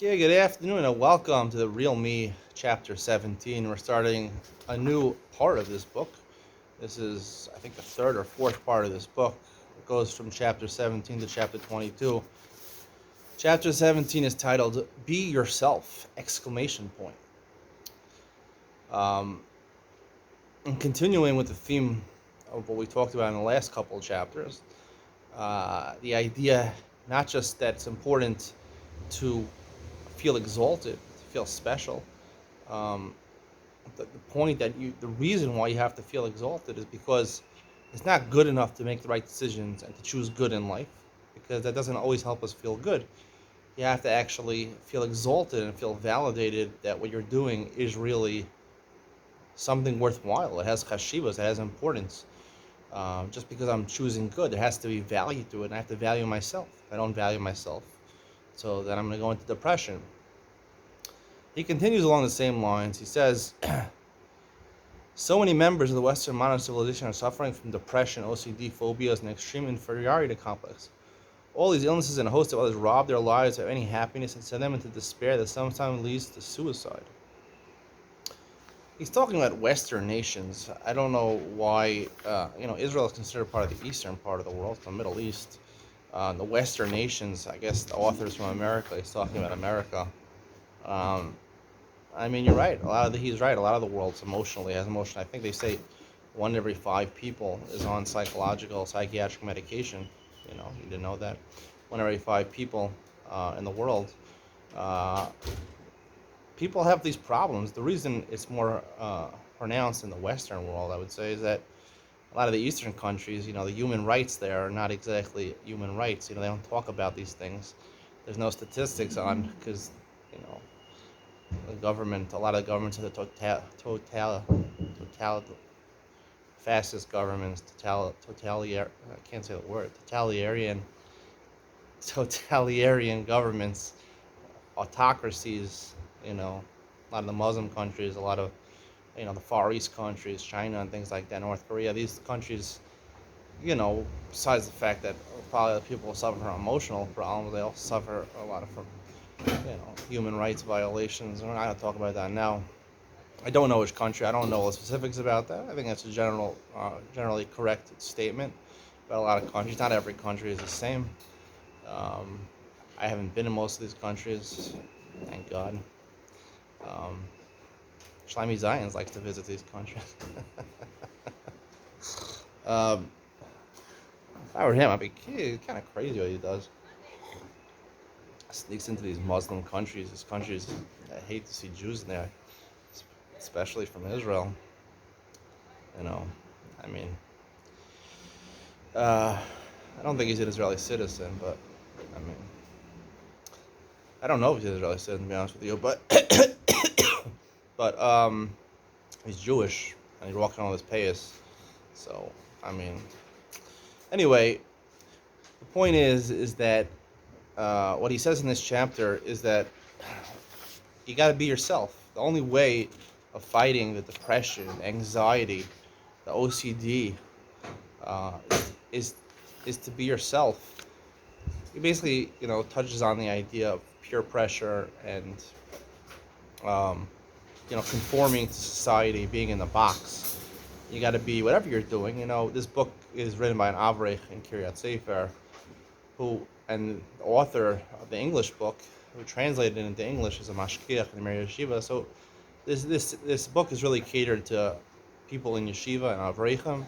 Okay, good afternoon and welcome to the Real Me, Chapter 17. We're starting a new part of this book. This is, I think, the third or fourth part of this book. It goes from Chapter 17 to Chapter 22. Chapter 17 is titled, Be Yourself! Exclamation point. Um, and continuing with the theme of what we talked about in the last couple of chapters, the idea not just that it's important to feel exalted, to feel special. Um, the point that the reason why you have to feel exalted is because it's not good enough to make the right decisions and to choose good in life, because that doesn't always help us feel good. You have to actually feel exalted and feel validated that what you're doing is really something worthwhile. It has chashivas, it has importance. Just because I'm choosing good, there has to be value to it, and I have to value myself. If I don't value myself, so then I'm going to go into depression. He continues along the same lines. He says, so many members of the Western modern civilization are suffering from depression, OCD, phobias, and extreme inferiority complex. All these illnesses and a host of others rob their lives of any happiness and send them into despair that sometimes leads to suicide. He's talking about Western nations. I don't know why, Israel is considered part of the eastern part of the world, the Middle East. The Western nations, I guess the author's from America. He's talking about America. You're right. He's right. A lot of the world's has emotion. I think they say one in every five people is on psychiatric medication. You didn't know that. One in every five people in the world, uh, people have these problems. The reason it's more pronounced in the Western world, I would say, is that a lot of the Eastern countries, the human rights there are not exactly human rights. They don't talk about these things. There's no statistics on because, you know, a lot of governments are the fastest governments, I can't say the word, totalitarian governments, autocracies, a lot of the Muslim countries, a lot of, the Far East countries, China and things like that, North Korea, these countries, besides the fact that probably people suffer from emotional problems, they also suffer a lot from, human rights violations. We're not going to talk about that now. I don't know which country. I don't know all the specifics about that. I think that's a generally correct statement about a lot of countries. Not every country is the same. Um, I haven't been in most of these countries, thank God. Um, Shlomi Zions likes to visit these countries. um, if I were him, I'd be kind of crazy what he does. Sneaks into these Muslim countries. These countries, I hate to see Jews in there, especially from Israel. You know, I mean, I don't think he's an Israeli citizen, but I mean, I don't know if he's an Israeli citizen, to be honest with you, but he's Jewish and he's walking on this payas. So, anyway, the point is that what he says in this chapter is that you got to be yourself. The only way of fighting the depression, anxiety, the OCD, uh, is to be yourself. He basically, touches on the idea of peer pressure and, conforming to society, being in the box. You got to be whatever you're doing. This book is written by an Avrech in Kiryat Sefer, and the author of the English book, who translated it into English, is a mashgiach in the Mir Yeshiva. So this book is really catered to people in yeshiva and avrechim,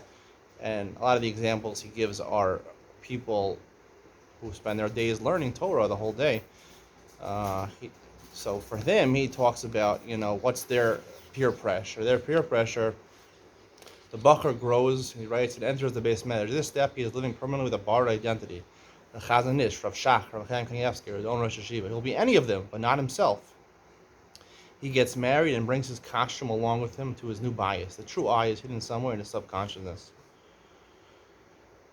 and a lot of the examples he gives are people who spend their days learning Torah the whole day. So for them, he talks about, what's their peer pressure. Their peer pressure, the Bachar grows, he writes, and enters the base measure. This step, he is living permanently with a borrowed identity. The Chazon Ish, Rav Shach, Rav Chaim Kanievsky, or his own Rosh Hashiva. He'll be any of them, but not himself. He gets married and brings his costume along with him to his new bias. The true I is hidden somewhere in his subconsciousness.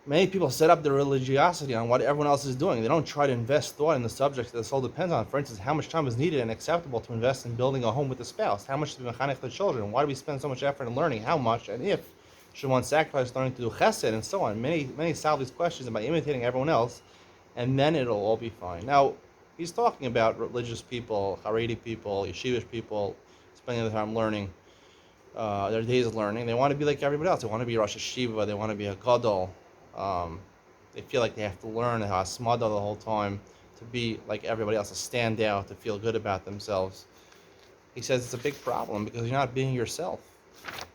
Many people set up their religiosity on what everyone else is doing. They don't try to invest thought in the subjects that the soul depends on. For instance, how much time is needed and acceptable to invest in building a home with a spouse? How much to be mechanech the children? Why do we spend so much effort in learning? How much and if should one sacrifice learning to do chesed and so on? Many solve these questions by imitating everyone else, and then it'll all be fine. Now, He's talking about religious people, Haredi people, yeshivish people, spending their time learning, their days of learning. They want to be like everybody else. They want to be Rosh Hashiva. They want to be a gadol. Um, they feel like they have to learn Hasmada the whole time to be like everybody else, to stand out, to feel good about themselves. He says it's a big problem because you're not being yourself.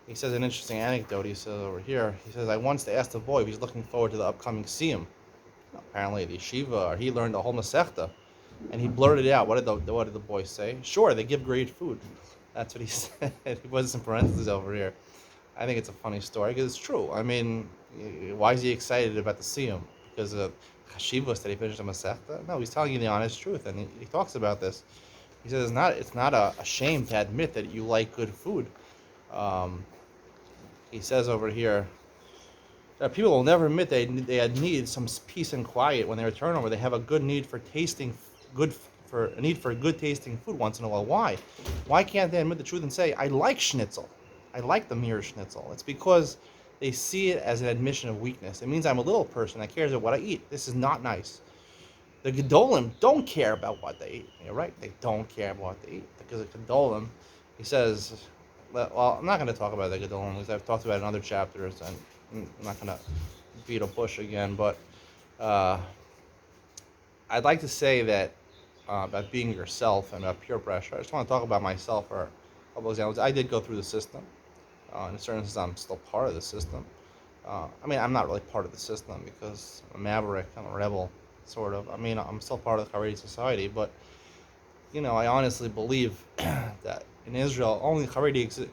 He says an interesting anecdote. He says over here, he says, I once asked a boy if he's looking forward to the upcoming Siyum. Apparently the yeshiva, or he learned the whole Masechta. And he blurted out, what did the boy say? Sure, they give great food. That's what he said. He was in parentheses over here. I think it's a funny story because it's true. I mean, why is he excited about the Siyum? Because of Chashivos that he finished the Masechta? No, he's telling you the honest truth, and he talks about this. He says it's not a shame to admit that you like good food. He says over here that people will never admit they need some peace and quiet when they return home. They have a good need for a need for good tasting food once in a while. Why? Why can't they admit the truth and say, I like schnitzel. I like the Mir schnitzel. It's because they see it as an admission of weakness. It means I'm a little person that cares about what I eat. This is not nice. The Gedolim don't care about what they eat. You're right. They don't care about what they eat. Because the Gedolim, he says, well, I'm not going to talk about the Gedolim because I've talked about it in other chapters, and I'm not going to beat a bush again, but I'd like to say that about being yourself and about peer pressure. I just want to talk about myself for a couple examples. I did go through the system. In a certain sense, I'm still part of the system. I mean, I'm not really part of the system because I'm a maverick, I'm a rebel, sort of. I mean, I'm still part of the Haredi society, but, I honestly believe that in Israel, only Haredi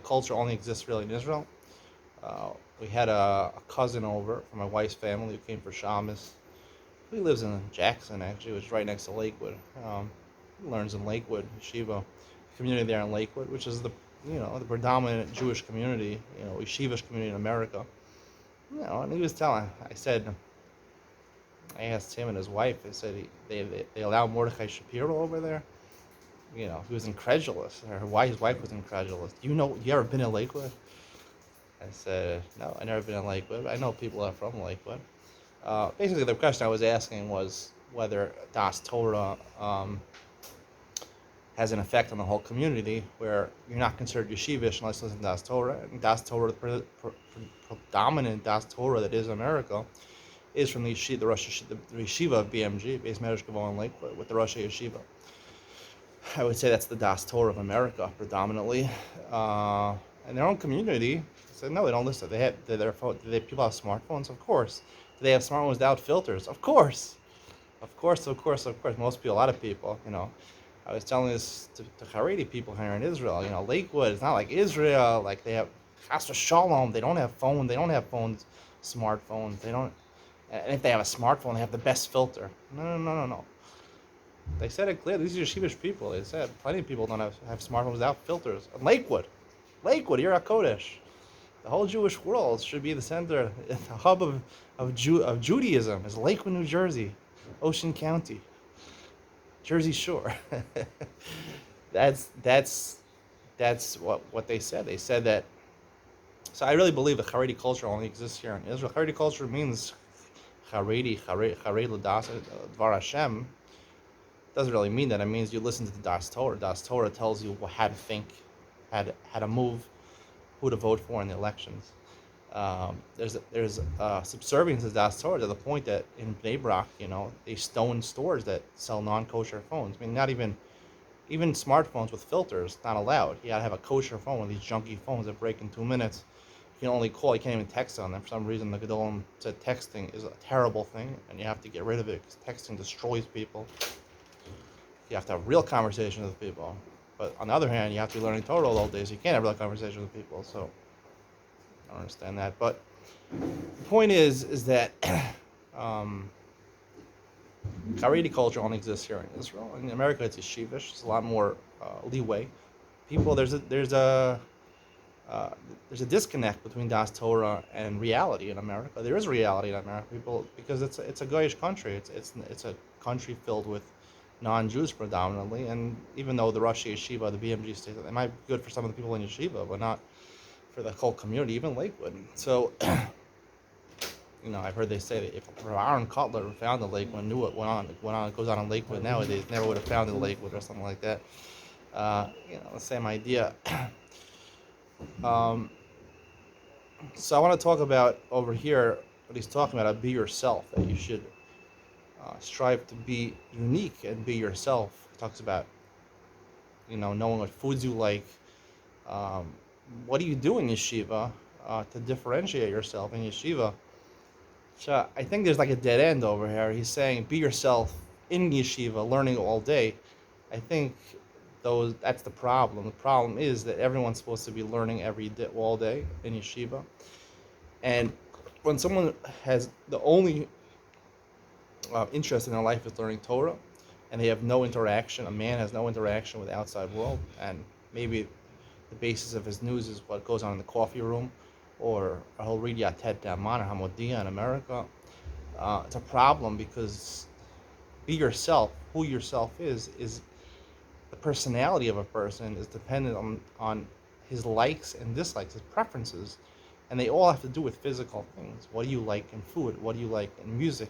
culture only exists really in Israel. We had a cousin over from my wife's family who came for Shabbos. He lives in Jackson, actually, which is right next to Lakewood. He learns in Lakewood, Yeshiva community there in Lakewood, which is the predominant Jewish community, Yeshivish community in America. And he was telling, I asked him and his wife, I said, they allow Mordechai Shapiro over there? He was incredulous. His wife was incredulous. You ever been in Lakewood? I said, no, I've never been in Lakewood. I know people that are from Lakewood. Basically, the question I was asking was whether Das Torah has an effect on the whole community, where you're not considered yeshivish unless you listen to Das Torah. And Das Torah, the predominant Das Torah that is America, is from the yeshiva of BMG, Beis Medrash Gavon in Lakewood, with the Rosh Yeshiva. I would say that's the Das Torah of America, predominantly. And their own community said, no, they don't listen. Do people have smartphones? Of course. Do they have smartphones without filters? Of course. Of course. Most people, a lot of people, I was telling this to Haredi people here in Israel. Lakewood is not like Israel. Like they have Chas Shalom. They don't have phones. They don't have phones, smartphones. They don't. And if they have a smartphone, they have the best filter. No. They said it clearly. These are Yeshivish people. They said plenty of people don't have smartphones without filters. Lakewood, you're a Kodesh. The whole Jewish world should be the center, the hub of Judaism is Lakewood, New Jersey, Ocean County, Jersey Shore. That's what they said. They said that. So I really believe the Haredi culture only exists here in Israel. Haredi culture means Haredi l'das Dvar Hashem. Doesn't really mean that. It means you listen to the Das Torah. Das Torah tells you how to think, how to move, who to vote for in the elections. There's subservience to Das Torah to the point that in Bnei Brak, they stone stores that sell non-kosher phones. I mean, not even smartphones with filters, not allowed. You gotta have a kosher phone, one of these junky phones that break in 2 minutes. You can only call, you can't even text on them. For some reason, the Gedolim said texting is a terrible thing, and you have to get rid of it because texting destroys people. You have to have real conversations with people. But on the other hand, you have to be learning Torah all days. You can't have real conversations with people. So I don't understand that. But the point is that Haredi culture only exists here in Israel. In America, it's yeshivish. There's a lot more leeway. People, there's a disconnect between Das Torah and reality in America. There is reality in America, people, because it's a goyish country. It's a country filled with non-Jews predominantly, and even though the Rosh Yeshiva, the BMG states that it might be good for some of the people in Yeshiva, but not for the whole community, even Lakewood. So I've heard they say that if Aaron Cutler found the Lakewood, knew it goes on a Lakewood nowadays, never would have found the Lakewood or something like that. The same idea. um, so I want to talk about over here what he's talking about. Be yourself. That you should strive to be unique and be yourself. He talks about knowing what foods you like. Um, what do you do in yeshiva to differentiate yourself in yeshiva? So I think there's like a dead end over here. He's saying be yourself in yeshiva, learning all day. I think that's the problem. The problem is that everyone's supposed to be learning every day, all day in yeshiva. And when someone has the only interest in their life is learning Torah, and they have no interaction, a man has no interaction with the outside world, and maybe the basis of his news is what goes on in the coffee room, or he'll read Yatet Daman or Hamodia in America. It's a problem because be yourself. Who yourself is the personality of a person is dependent on his likes and dislikes, his preferences, and they all have to do with physical things. What do you like in food? What do you like in music?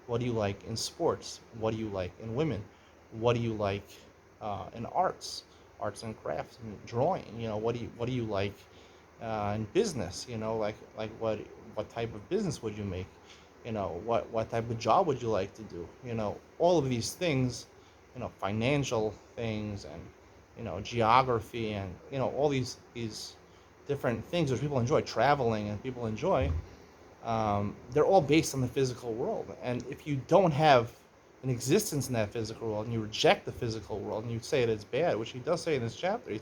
What do you like in sports? What do you like in women? What do you like in arts and crafts and drawing? What do you like in business? Like what type of business would you make? What type of job would you like to do? All of these things, financial things, and geography, and all these different things which people enjoy, traveling, and people enjoy. They're all based on the physical world, and if you don't have an existence in that physical world, and you reject the physical world, and you say it is bad, which he does say in this chapter, he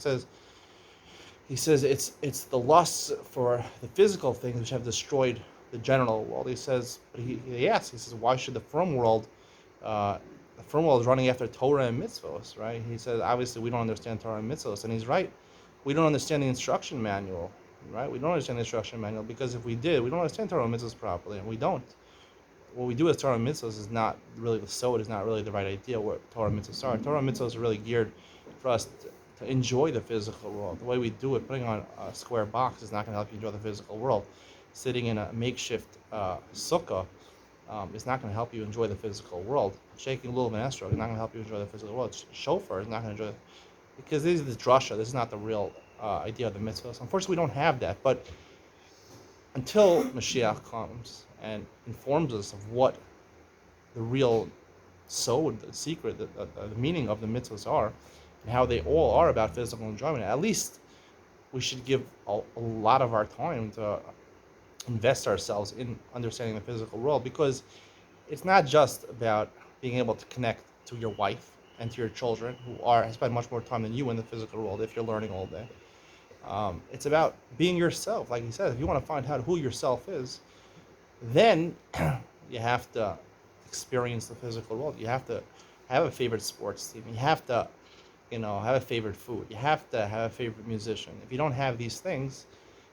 says it's the lusts for the physical things which have destroyed the general world. He says, but he asks, he says, why should the frum world is running after Torah and mitzvos, right? He says, obviously we don't understand Torah and mitzvos, and he's right. We don't understand the instruction manual, right? We don't understand the instruction manual because if we did, we don't understand Torah and mitzvos properly, and we don't. What we do with Torah and mitzvos is not really the sod, is not really the right idea what Torah and mitzvos are. Torah and mitzvos are really geared for us to enjoy the physical world. The way we do it, putting on a square box, is not going to help you enjoy the physical world. Sitting in a makeshift sukkah is not going to help you enjoy the physical world. Shaking lulav and esrog is not going to help you enjoy the physical world. Shofar is not going to enjoy it because this is the drasha. This is not the real idea of the mitzvahs. Unfortunately, we don't have that. But until Mashiach comes and informs us of what the real sod, the secret, the meaning of the mitzvahs are, and how they all are about physical enjoyment, at least we should give a lot of our time to invest ourselves in understanding the physical world, because it's not just about being able to connect to your wife and to your children who spend much more time than you in the physical world if you're learning all day. It's about being yourself. Like he said, if you want to find out who yourself is, then you have to experience the physical world. You have to have a favorite sports team. You have to, have a favorite food. You have to have a favorite musician. If you don't have these things,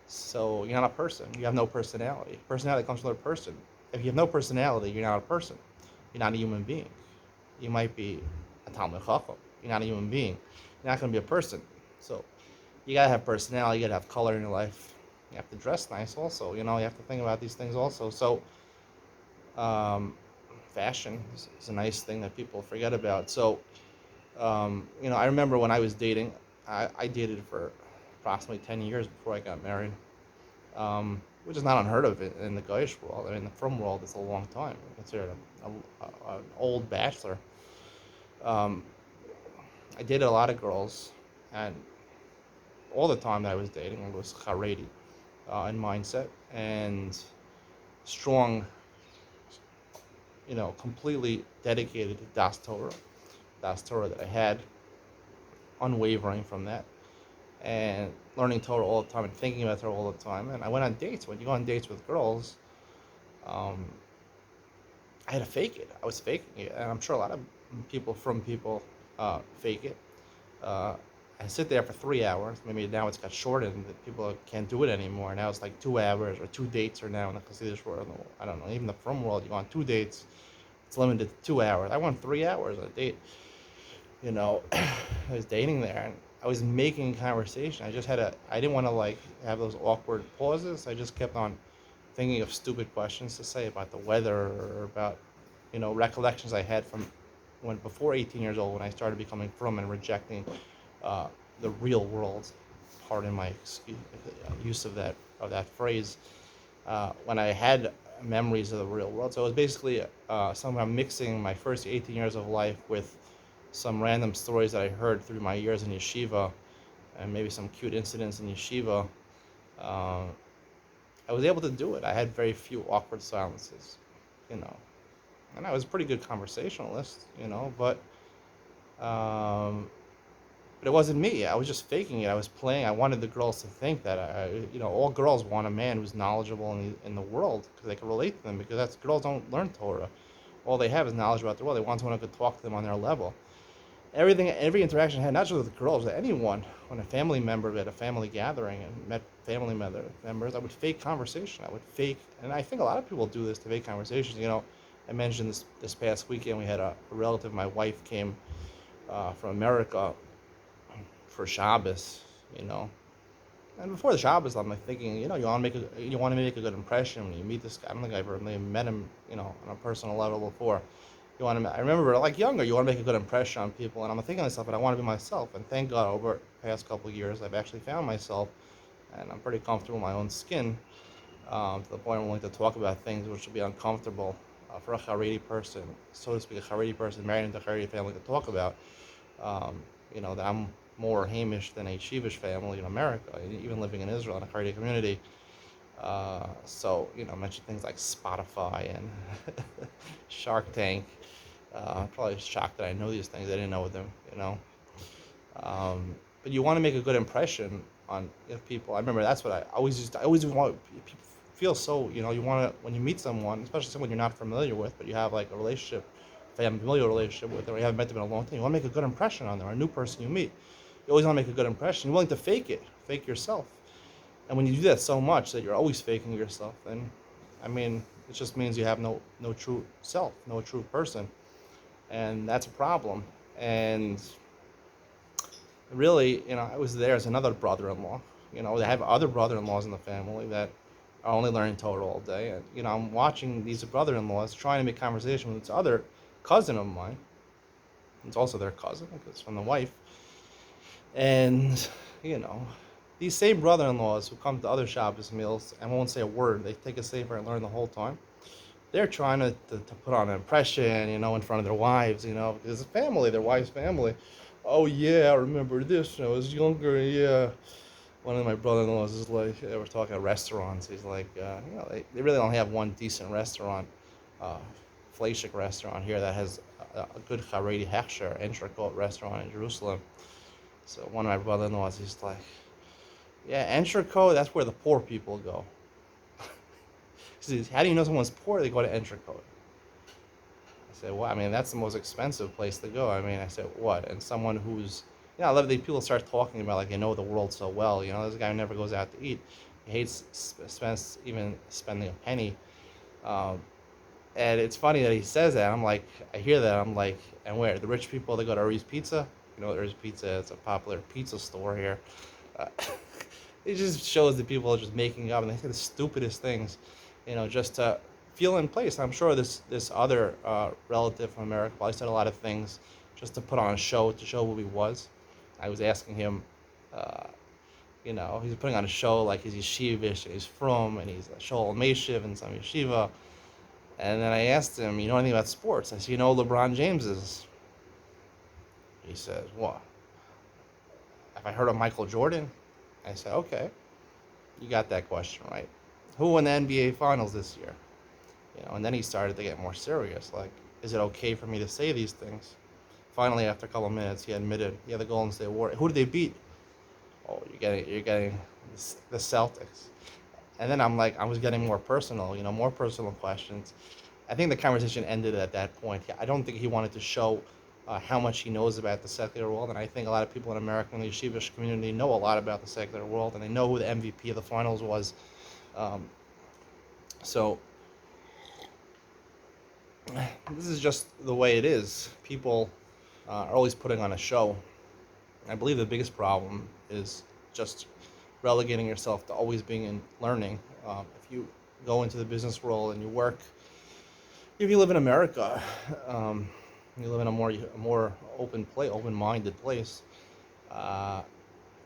so you're not a person. You have no personality. Personality comes from a person. If you have no personality, you're not a person. You're not a human being. You might be a Talmud Chacham. You're not a human being. You're not going to be a person. So you got to have personality. You got to have color in your life. You have to dress nice also. You have to think about these things also. So fashion is a nice thing that people forget about. So, I remember when I was dating, I dated for approximately 10 years before I got married, which is not unheard of in the Goyish world. I mean, in the frum world, it's a long time. I'm considered an old bachelor. I dated a lot of girls, and all the time that I was dating, I was Haredi in mindset and strong, completely dedicated to Das Torah that I had, unwavering from that, and learning Torah all the time and thinking about Torah all the time. And I went on dates. When you go on dates with girls, I had to fake it. I was faking it, and I'm sure a lot of people fake it. I sit there for 3 hours. Maybe now it's got shortened. People can't do it anymore. Now it's like 2 hours, or 2 dates are now in the Hasidic world. I don't know. Even the frum world, you go on 2 dates. It's limited to 2 hours. I went 3 hours on a date. I was dating there, and I was making conversation. I didn't want to have those awkward pauses. I just kept on thinking of stupid questions to say about the weather or about, recollections I had from when before 18 years old when I started becoming frum and rejecting uh, the real world. Pardon my use of that phrase. When I had memories of the real world, so it was basically somehow mixing my first 18 years of life with some random stories that I heard through my years in yeshiva, and maybe some cute incidents in yeshiva. Uh, I was able to do it. I had very few awkward silences, you know, and I was a pretty good conversationalist, um, but it wasn't me. I was just faking it. I was playing. I wanted the girls to think that all girls want a man who's knowledgeable in the world because they can relate to them. Because that's girls don't learn Torah. All they have is knowledge about the world. They want someone who could talk to them on their level. Every interaction I had, not just with girls, with anyone. When a family member at a family gathering and met family members, I would fake conversation. I would fake, and I think a lot of people do this to fake conversations. I mentioned this past weekend we had a relative. My wife came from America for Shabbos, you know. And before the Shabbos, I'm like thinking, you want to make a good impression when you meet this guy. I don't think I've ever really met him, on a personal level before. I remember like younger, you want to make a good impression on people, and I'm thinking to myself, but I want to be myself. And thank God, over the past couple of years, I've actually found myself, and I'm pretty comfortable in my own skin, to the point I'm willing to talk about things which would be uncomfortable for a Haredi person, so to speak, a Haredi person married into a Haredi family to talk about. Um, that I'm more Hamish than a Shivish family in America, even living in Israel in a Haredi community. So, I mentioned things like Spotify and Shark Tank. Probably shocked that I know these things. I didn't know them, but you want to make a good impression on people. I remember that's what I always used to, I always want people feel so, you want to, when you meet someone, especially someone you're not familiar with, but you have like a relationship, familiar relationship with them, or you haven't met them in a long time, you want to make a good impression on them, or a new person you meet. You always want to make a good impression. You're willing to fake yourself. And when you do that so much that you're always faking yourself, then, it just means you have no true self, no true person. And that's a problem. And really, I was there as another brother-in-law. They have other brother-in-laws in the family that are only learning Torah all day. And, I'm watching these brother-in-laws trying to make conversation with this other cousin of mine. It's also their cousin, because it's from the wife. And, these same brother-in-laws who come to other Shabbos meals and won't say a word, they take a sefer and learn the whole time. They're trying to put on an impression, in front of their wives, because it's a family, their wife's family. Oh, yeah, I remember this when I was younger, yeah. One of my brother-in-laws is like, we're talking restaurants. He's like, they really only have one decent restaurant, Flashik restaurant here that has a good Haredi Hechsher, Entrecot restaurant in Jerusalem. So one of my brother-in-laws, he's like, yeah, Entrecot, that's where the poor people go. He says, how do you know someone's poor? They go to Entrecot. I said, well, that's the most expensive place to go. I said, what? And someone who's, I love that people start talking about like they know the world so well. This guy who never goes out to eat. He hates even spending a penny. And it's funny that he says that. I'm like, I hear that. I'm like, and where? The rich people, they go to Ari's Pizza? Ari's Pizza, it's a popular pizza store here. It just shows that people are just making up and they say the stupidest things, just to feel in place. I'm sure this other relative from America probably said a lot of things just to put on a show, to show who he was. I was asking him, he's putting on a show like he's yeshivish, and he's frum, and he's a Shoel Meshiv and some yeshiva. And then I asked him, you know anything about sports? I said, LeBron James is. He says, what? Have I heard of Michael Jordan? I said, okay, you got that question right. Who won the NBA Finals this year? And then he started to get more serious. Like, is it okay for me to say these things? Finally, after a couple of minutes, he admitted, yeah, the Golden State Warriors. Who did they beat? Oh, you're getting the Celtics. And then I was getting more personal, more personal questions. I think the conversation ended at that point. I don't think he wanted to show how much he knows about the secular world, and I think a lot of people in America in the yeshivish community know a lot about the secular world, and they know who the MVP of the finals was. So this is just the way it is. People are always putting on a show. I believe the biggest problem is just relegating yourself to always being in learning. If you go into the business world and you work, if you live in America, um, you live in a more open-minded place. Uh,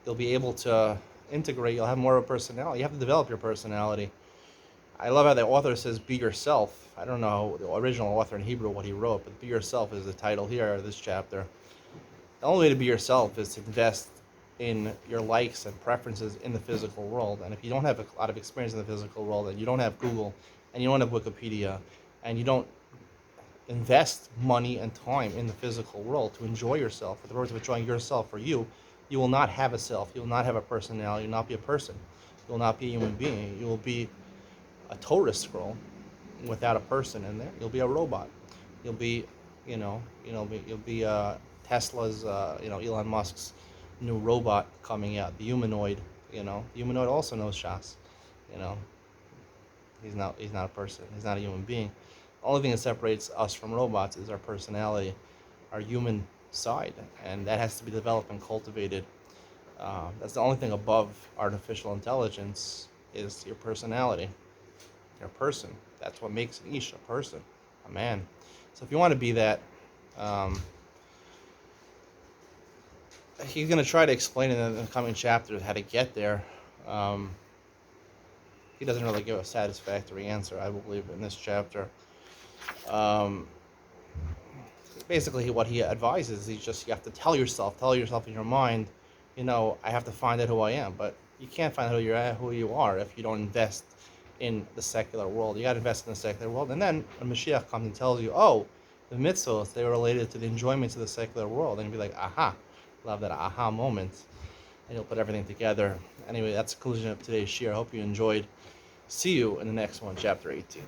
you'll be able to integrate. You'll have more of a personality. You have to develop your personality. I love how the author says, "Be yourself." I don't know the original author in Hebrew what he wrote, but "Be yourself" is the title here of this chapter. The only way to be yourself is to invest in your likes and preferences in the physical world. And if you don't have a lot of experience in the physical world, and you don't have Google, and you don't have Wikipedia, and you don't invest money and time in the physical world to enjoy yourself, for the purpose of enjoying yourself for you, you will not have a self. You will not have a personality. You will not be a person. You will not be a human being. You will be a Torah scroll without a person in there. You'll be a robot. You'll be, you'll be Tesla's, Elon Musk's new robot coming out, the humanoid. The humanoid also knows Shas. You know, he's not a person. He's not a human being. The only thing that separates us from robots is our personality, our human side, and that has to be developed and cultivated. That's the only thing above artificial intelligence is your personality, your person. That's what makes an ish a person, a man. So if you want to be that, um, he's going to try to explain in the coming chapters how to get there. Um, he doesn't really give a satisfactory answer, I believe, in this chapter. Um, Basically, what he advises is you have to tell yourself in your mind, I have to find out who I am. But you can't find out who you are if you don't invest in the secular world. You got to invest in the secular world, and then when Mashiach comes and tells you, oh, the mitzvahs, they were related to the enjoyments of the secular world, and you'll be like, aha, love that aha moment, and you'll put everything together. Anyway, that's the conclusion of today's shir. I hope you enjoyed. See you in the next one, chapter 18.